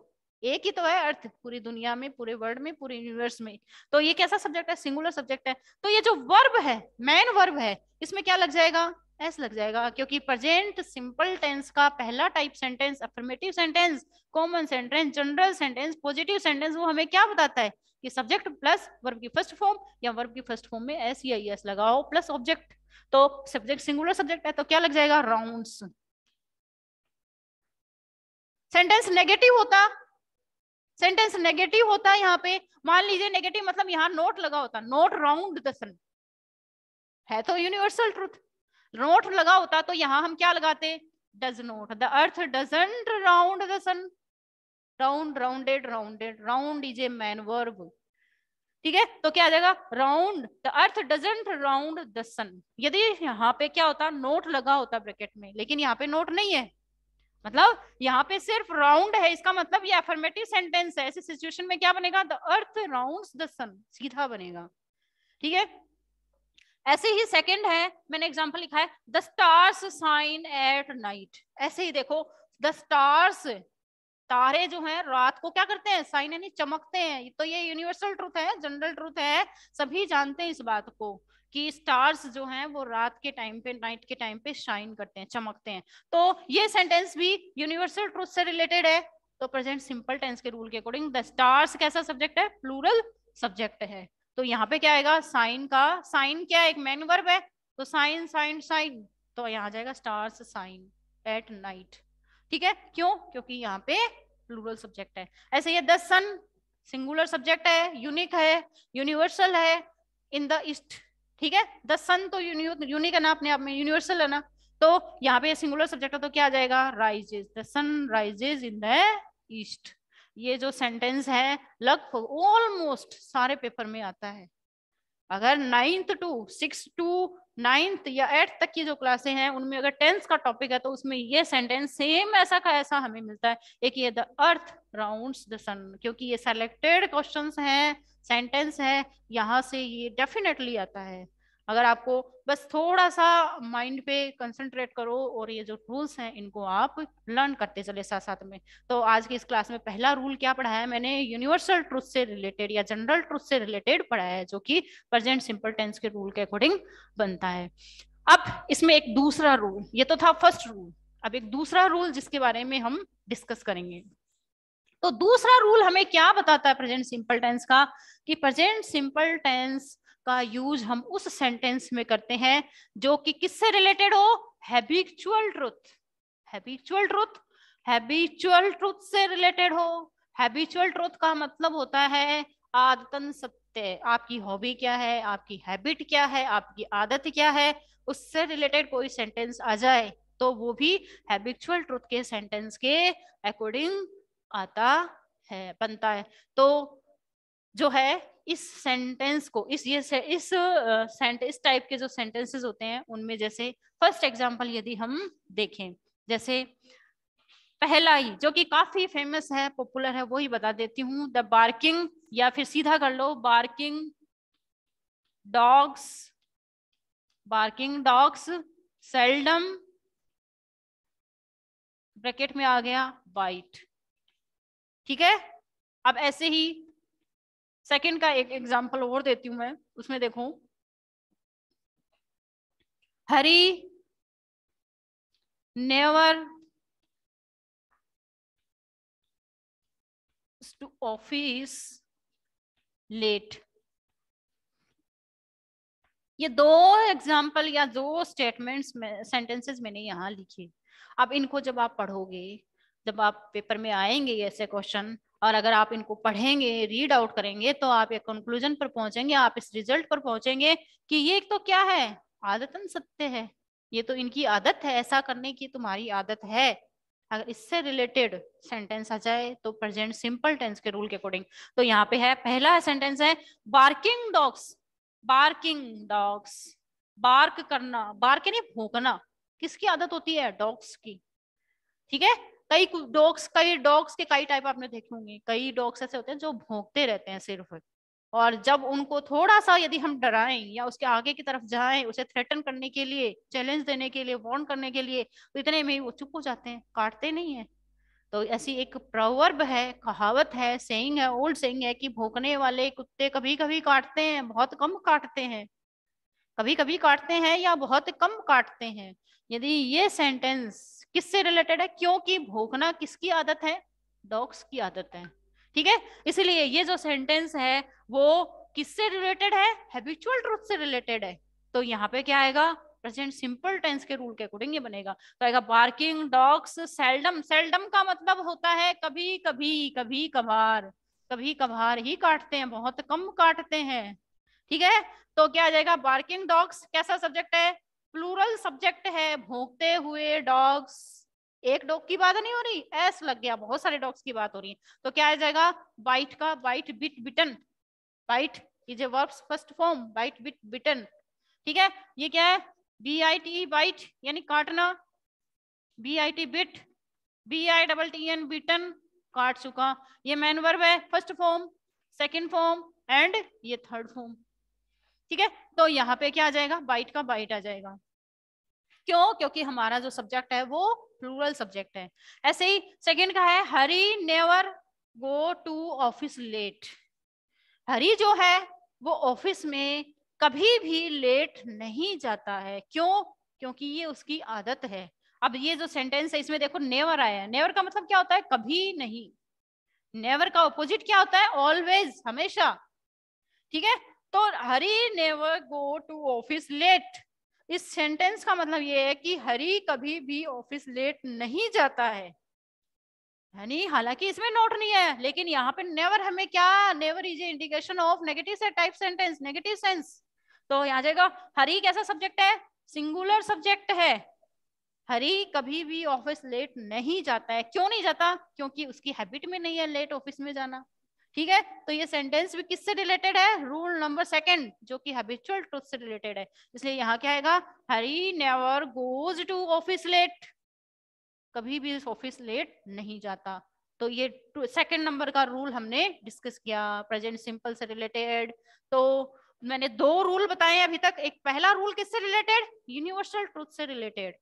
एक ही तो है अर्थ पूरी दुनिया में, पूरे वर्ल्ड में, पूरे यूनिवर्स में। तो ये कैसा सब्जेक्ट है? सिंगुलर सब्जेक्ट है। तो ये जो वर्ब है, मेन वर्ब है, इसमें क्या लग जाएगा? एस लग जाएगा, क्योंकि प्रेजेंट सिंपल टेंस का पहला type sentence, affirmative sentence, common sentence, general sentence, positive sentence, वो हमें क्या बताता है कि सब्जेक्ट प्लस वर्ब की फर्स्ट फॉर्म या वर्ब की फर्स्ट फॉर्म में एस या एस लगाओ प्लस ऑब्जेक्ट। तो सब्जेक्ट सिंगुलर सब्जेक्ट है तो क्या लग जाएगा? राउंड्स। सेंटेंस नेगेटिव होता, सेंटेंस नेगेटिव होता है यहाँ पे, मान लीजिए नेगेटिव मतलब यहाँ नोट लगा होता, नोट राउंड द सन, है तो यूनिवर्सल ट्रुथ। नोट लगा होता तो यहाँ हम क्या लगाते? Does not, the earth doesn't round the sun. Round, rounded, rounded, round is a main verb, ठीक है। तो क्या आ जाएगा? Round, the earth doesn't round the sun. यदि यहाँ पे क्या होता? नोट लगा होता ब्रैकेट में, लेकिन यहाँ पे नोट नहीं है, मतलब यहाँ पे सिर्फ राउंड है, इसका मतलब ये अफर्मेटिव सेंटेंस है। ऐसी सिचुएशन में क्या बनेगा? द अर्थ राउंड्स द सन, सीधा बनेगा, ठीक है। ऐसे ही सेकंड है, मैंने एग्जांपल लिखा है, the stars shine at night. ऐसे ही देखो, द स्टार्स, तारे जो हैं रात को क्या करते हैं? साइन यानी चमकते हैं। तो ये यूनिवर्सल ट्रुथ है, जनरल ट्रुथ है, सभी जानते हैं इस बात को कि स्टार्स जो हैं वो रात के टाइम पे, नाइट के टाइम पे शाइन करते हैं, चमकते हैं। तो ये सेंटेंस भी यूनिवर्सल ट्रुथ से रिलेटेड है। तो प्रेजेंट सिंपल टेंस के रूल के अकॉर्डिंग द स्टार्स कैसा सब्जेक्ट है? प्लूरल सब्जेक्ट है। तो यहाँ पे क्या आएगा? साइन का, साइन क्या है? एक मैन वर्ब है, तो साइन, साइन, साइन, तो यहाँ आ जाएगा स्टार्स साइन एट नाइट, ठीक है। क्यों? क्योंकि यहाँ पे प्लूरल सब्जेक्ट है। ऐसे ये द सन सिंगुलर सब्जेक्ट है, यूनिक है, यूनिवर्सल है, इन द ईस्ट, ठीक है। द सन तो यूनिक है ना अपने आप में, यूनिवर्सल है ना। तो यहाँ पे सिंगुलर सब्जेक्ट है तो क्या आ जाएगा? Rises, the sun rises in the east. ये जो सेंटेंस है लगभग ऑलमोस्ट सारे पेपर में आता है। अगर 9th to 6 to 9th या 8th तक की जो क्लासें हैं उनमें अगर 10th का टॉपिक है तो उसमें ये सेंटेंस सेम ऐसा का ऐसा हमें मिलता है। एक ये द अर्थ राउंड्स द सन, क्योंकि ये सेलेक्टेड क्वेश्चंस हैं, सेंटेंस है, यहाँ से ये डेफिनेटली आता है। अगर आपको बस थोड़ा सा माइंड पे कंसंट्रेट करो और ये जो रूल्स हैं इनको आप लर्न करते चले साथ साथ में। तो आज की इस क्लास में पहला रूल क्या पढ़ाया है मैंने? यूनिवर्सल ट्रुथ से रिलेटेड या जनरल ट्रुथ से रिलेटेड पढ़ाया है, जो कि प्रेजेंट सिंपल टेंस के रूल के अकॉर्डिंग बनता है। अब इसमें एक दूसरा रूल, ये तो था फर्स्ट रूल, अब एक दूसरा रूल जिसके बारे में हम डिस्कस करेंगे। तो दूसरा रूल हमें क्या बताता है प्रेजेंट सिंपल टेंस का? कि प्रेजेंट सिंपल टेंस का यूज हम उस सेंटेंस में करते हैं जो कि किससे रिलेटेड हो? Habitual truth, habitual truth, habitual truth से रिलेटेड हो। हैबिचुअल ट्रुथ का मतलब होता है आदतन सत्य। आपकी हॉबी क्या है, आपकी हैबिट क्या है, आपकी आदत क्या है, उससे रिलेटेड कोई सेंटेंस आ जाए तो वो भी हैबिचुअल ट्रुथ के सेंटेंस के अकॉर्डिंग आता है, बनता है। तो जो है इस सेंटेंस को, इस टाइप के जो सेंटेंसेस होते हैं उनमें, जैसे फर्स्ट एग्जांपल यदि हम देखें, जैसे पहला ही जो कि काफी फेमस है, पॉपुलर है, वो ही बता देती हूँ। द बार्किंग, या फिर सीधा कर लो barking dogs, barking dogs seldom, bracket में आ गया बाइट। ठीक है, अब ऐसे ही सेकंड का एक एग्जांपल और देती हूं मैं, उसमें देखो हरी नेवर टू ऑफिस लेट। ये दो एग्जाम्पल या दो स्टेटमेंट्स में सेंटेंसेस मैंने यहाँ लिखे। अब इनको जब आप पढ़ोगे, जब आप पेपर में आएंगे ऐसे क्वेश्चन, और अगर आप इनको पढ़ेंगे, रीड आउट करेंगे, तो आप एक कंक्लूजन पर पहुंचेंगे, आप इस रिजल्ट पर पहुंचेंगे कि ये तो क्या है, आदतन सत्य है। ये तो इनकी आदत है, ऐसा करने की तुम्हारी आदत है। अगर इससे रिलेटेड सेंटेंस आ जाए तो प्रेजेंट सिंपल टेंस के रूल के अकॉर्डिंग, तो यहाँ पे है पहला सेंटेंस है barking dogs, barking dogs, bark करना, बार्क नहीं भौंकना, किसकी आदत होती है, डॉग्स की। ठीक है, कई डॉग्स के कई टाइप आपने देखे होंगे, कई डॉग्स ऐसे होते हैं जो भौंकते रहते हैं सिर्फ, और जब उनको थोड़ा सा यदि हम डराएं या उसके आगे की तरफ जाएं, उसे थ्रेटन करने के लिए, चैलेंज देने के लिए, वार्न करने के लिए, तो इतने में ही वो चुप हो जाते हैं, काटते नहीं है। तो ऐसी एक प्रोवर्ब है, कहावत है, सेइंग है, ओल्ड सेइंग है कि भौंकने वाले कुत्ते कभी कभी काटते हैं, बहुत कम काटते हैं, कभी कभी काटते हैं या बहुत कम काटते हैं। यदि ये सेंटेंस किससे रिलेटेड है, क्योंकि भौंकना किसकी आदत है, डॉग्स की आदत है। ठीक है, इसलिए ये जो सेंटेंस है वो किससे रिलेटेड है, हैबिचुअल ट्रूथ से रिलेटेड है। तो यहाँ पे क्या आएगा, प्रेजेंट सिंपल टेंस के रूल के अकॉर्डिंग ये बनेगा। तो आएगा बार्किंग डॉग्स सेल्डम, सेल्डम का मतलब होता है कभी कभी, कभी कभार, कभी कभार ही काटते हैं, बहुत कम काटते हैं। ठीक है, तो क्या आ जाएगा, बार्किंग डॉग्स कैसा सब्जेक्ट है, प्लूरल सब्जेक्ट है, भौंकते हुए डॉग्स, एक डॉग की बात नहीं हो रही, एस लग गया, बहुत सारे डॉग्स की बात हो रही है। तो क्या आ जाएगा, बाइट का, bite bit bitten, bite is a verb first form, bite bit bitten. ठीक है, ये क्या है, बी आई टी बाइट यानी काटना, B I T bit, B I double T N bitten, काट चुका। ये मैन वर्ब है, first form, second form and ये थर्ड फॉर्म। ठीक है, तो यहाँ पे क्या आ जाएगा, बाइट का बाइट आ जाएगा। क्यों, क्योंकि हमारा जो सब्जेक्ट है वो प्लूरल सब्जेक्ट है। ऐसे ही सेकंड का है Hari never go to office late. Hari जो है वो ऑफिस में कभी भी लेट नहीं जाता है, क्यों, क्योंकि ये उसकी आदत है। अब ये जो सेंटेंस है इसमें देखो नेवर आया है, नेवर का मतलब क्या होता है, कभी नहीं। नेवर का ऑपोजिट क्या होता है, ऑलवेज, हमेशा। ठीक है, तो Hari never go to office late, इस सेंटेंस का मतलब ये है कि हरी कभी भी ऑफिस लेट नहीं जाता है। यानी हालांकि इसमें नोट नहीं है, लेकिन यहाँ पे नेवर हमें क्या, never is a indication of negative से टाइप सेंटेंस, नेगेटिव सेंस। तो यहाँ जाएगा हरी कैसा सब्जेक्ट है, सिंगुलर सब्जेक्ट है। हरी कभी भी ऑफिस लेट नहीं जाता है, क्यों नहीं जाता, क्योंकि उसकी हैबिट में नहीं है लेट ऑफिस में जाना। ठीक है, तो ये सेंटेंस भी किससे रिलेटेड है, रूल नंबर सेकंड, जो कि हैबिचुअल ट्रुथ से रिलेटेड है। इसलिए यहाँ क्या आएगा, Hari never goes to office late, कभी भी ऑफिस लेट नहीं जाता। तो ये सेकंड नंबर का रूल हमने डिस्कस किया, प्रेजेंट सिंपल से रिलेटेड। तो मैंने दो रूल बताए अभी तक, एक पहला रूल किससे रिलेटेड, यूनिवर्सल ट्रुथ से रिलेटेड।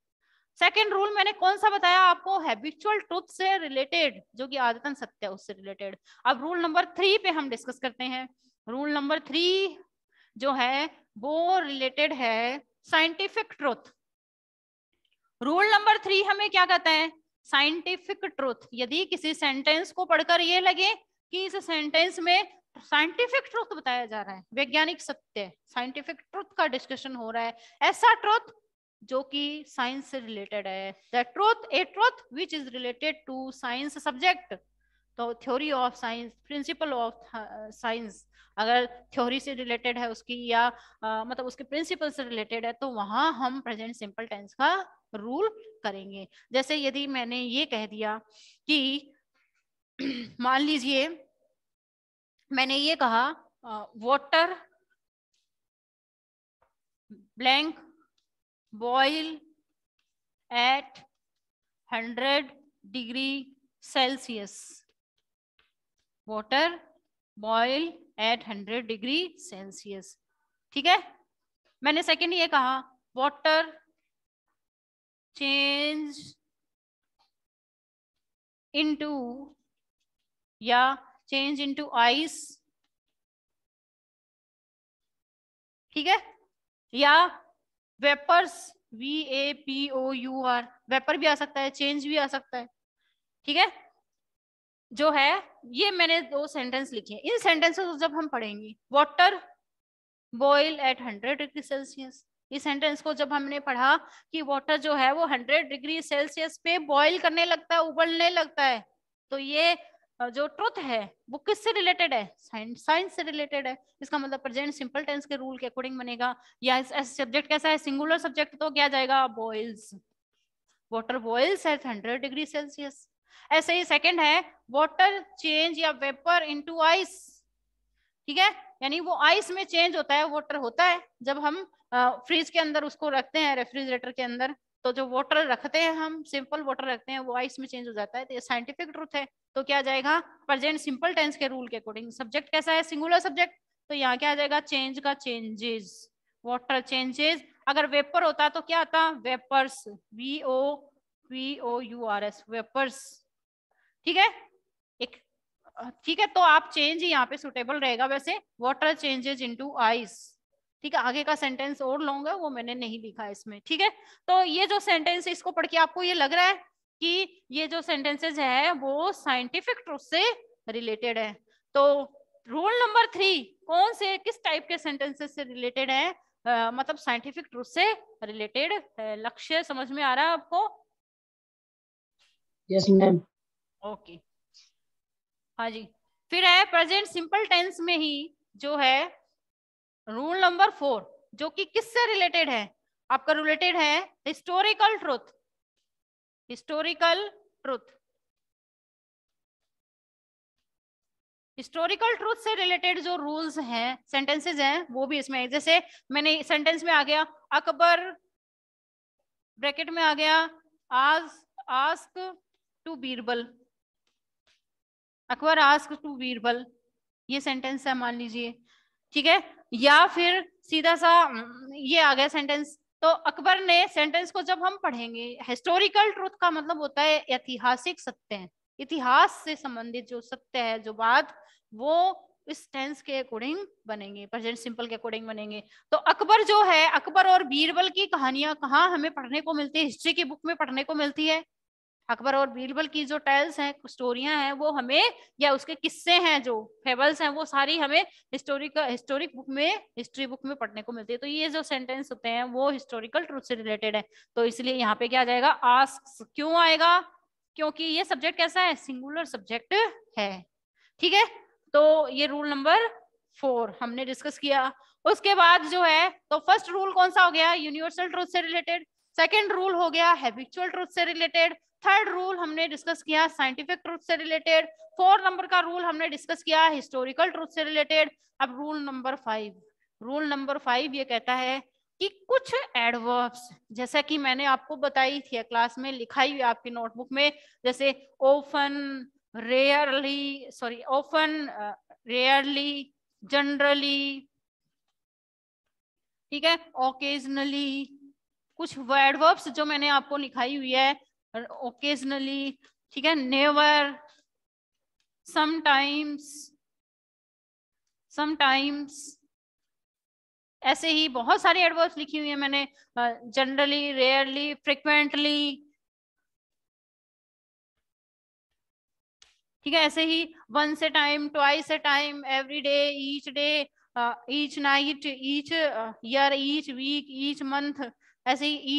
सेकेंड रूल मैंने कौन सा बताया आपको, हैबिचुअल ट्रुथ से रिलेटेड, जो कि आदतन सत्य है उससे रिलेटेड। अब रूल नंबर 3 पे हम डिस्कस करते हैं। रूल नंबर 3 जो है वो रिलेटेड है साइंटिफिक ट्रुथ। रूल नंबर 3 हमें क्या कहता है, साइंटिफिक ट्रुथ। यदि किसी सेंटेंस को पढ़कर ये लगे कि इस सेंटेंस में साइंटिफिक ट्रुथ बताया जा रहा है, वैज्ञानिक सत्य, साइंटिफिक ट्रुथ का डिस्कशन हो रहा है, ऐसा ट्रुथ जो कि साइंस से रिलेटेड है, the truth, a truth which is related to science subject. तो theory of science, principle of science, अगर थ्योरी से रिलेटेड है उसकी, या मतलब उसके प्रिंसिपल से रिलेटेड है, तो वहां हम प्रेजेंट सिंपल टेंस का रूल करेंगे। जैसे यदि मैंने ये कह दिया कि मान लीजिए मैंने ये कहा water blank boil at 100 degree Celsius, water boil at 100 degree Celsius. ठीक है, मैंने सेकेंड ये कहा वाटर चेंज इनटू या चेंज इनटू आइस, ठीक है, या वेपर्स, VAPOUR, वेपर भी आ सकता है, चेंज भी आ सकता है। ठीक है, जो है ये मैंने 2 सेंटेंस लिखे हैं। इन सेंटेंसेस को जब हम पढ़ेंगे, water boil at 100 degree Celsius, इस सेंटेंस को जब हमने पढ़ा कि वाटर जो है वो 100 डिग्री सेल्सियस पे बॉयल करने लगता है, उबलने लगता है, तो ये जो ट्रुथ है वो किससे रिलेटेड है? साइंस से रिलेटेड है। इसका मतलब प्रेजेंट सिंपल टेंस के रूल के अकॉर्डिंग बनेगा। या सब्जेक्ट कैसा है? सिंगुलर सब्जेक्ट, तो क्या जाएगा? Boils, water boils at 100 degree Celsius. ऐसे ही सेकंड है वाटर चेंज या वेपर इनटू आइस, ठीक है, यानी वो आइस में चेंज होता है, वाटर होता है जब हम फ्रिज के अंदर उसको रखते हैं, रेफ्रिजरेटर के अंदर, तो जो वाटर रखते हैं हम, सिंपल वाटर रखते हैं, वो आइस में चेंज हो जाता है। तो ये साइंटिफिक ट्रूथ है। तो क्या जाएगा? प्रेजेंट सिंपल टेंस के रूल के अकॉर्डिंग। सब्जेक्ट कैसा है? सिंगुलर सब्जेक्ट, तो यहाँ क्या आ जाएगा? चेंज का चेंजेस, वाटर चेंजेस। अगर वेपर होता तो क्या आता? Vapours, VOPOURS, vapours. ठीक है, एक ठीक है, तो आप चेंज ही यहाँ पे सुटेबल रहेगा। वैसे वाटर चेंजेस इनटू आइस, ठीक है, आगे का सेंटेंस और लॉन्ग है, वो मैंने नहीं लिखा इसमें। ठीक है, तो ये जो सेंटेंस है इसको पढ़ के आपको ये लग रहा है कि ये जो सेंटेंसेस है वो साइंटिफिक ट्रूथ से रिलेटेड है। तो रूल नंबर 3 कौन से, किस टाइप के सेंटेंसेस से रिलेटेड है? मतलब साइंटिफिक ट्रूथ से रिलेटेड है। लक्ष्य समझ में आ रहा है आपको? Yes ma'am. ओके, हाँ जी। फिर है प्रेजेंट सिंपल टेंस में ही जो है रूल नंबर 4, जो कि किससे रिलेटेड है? आपका रिलेटेड है historical truth, historical truth. Historical truth से रिलेटेड जो रूल्स हैं, सेंटेंसेस हैं, वो भी इसमें है। जैसे मैंने सेंटेंस में आ गया अकबर, ब्रैकेट में आ गया आज ask to Birbal, Akbar ask to Birbal, ये सेंटेंस है मान लीजिए। ठीक है, या फिर सीधा सा ये आ गया सेंटेंस। तो अकबर ने, सेंटेंस को जब हम पढ़ेंगे, हिस्टोरिकल ट्रूथ का मतलब होता है ऐतिहासिक सत्य, इतिहास से संबंधित जो सत्य है, जो बात, वो इस टेंस के अकॉर्डिंग बनेंगे, प्रेजेंट सिंपल के अकॉर्डिंग बनेंगे। तो अकबर जो है, अकबर और बीरबल की कहानियां कहाँ हमें पढ़ने को मिलती है? हिस्ट्री की बुक में पढ़ने को मिलती है। अकबर और बीरबल की जो टेल्स हैं, स्टोरियां हैं, वो हमें, या उसके किस्से हैं, जो फेबल्स हैं, वो सारी हमें हिस्टोरिक बुक में, हिस्ट्री बुक में पढ़ने को मिलती है। तो ये जो सेंटेंस होते हैं वो हिस्टोरिकल ट्रूथ से रिलेटेड है। तो इसलिए यहाँ पे क्या आ जाएगा? आस्क। क्यों आएगा? क्योंकि ये सब्जेक्ट कैसा है? सिंगुलर सब्जेक्ट है। ठीक है, तो ये रूल नंबर 4 हमने डिस्कस किया। उसके बाद जो है, तो फर्स्ट रूल कौन सा हो गया? यूनिवर्सल ट्रूथ से रिलेटेड। सेकेंड रूल हो गया हैबिचुअल ट्रूथ से रिलेटेड। थर्ड रूल हमने डिस्कस किया साइंटिफिक ट्रूथ से रिलेटेड। 4 नंबर का रूल हमने डिस्कस किया हिस्टोरिकल ट्रूथ से रिलेटेड। अब रूल नंबर 5, रूल नंबर 5 ये कहता है कि कुछ एडवर्ब्स, जैसा कि मैंने आपको बताई थी क्लास में, लिखाई हुई आपकी नोटबुक में, जैसे often, rarely, sorry often, rarely, generally, ठीक है, ओकेजनली, कुछ एडवर्ब्स जो मैंने आपको लिखाई हुई है, ओकेजनली, ठीक है, नेवर, समटाइम्स, समटाइम्स, ऐसे ही बहुत सारी एडवर्ब्स लिखी हुई है मैंने, जनरली, रेयरली, फ्रिक्वेंटली, ठीक है, ऐसे ही once a time, twice a time, every day, each day, each night, each year, each week, each month, ऐसे ही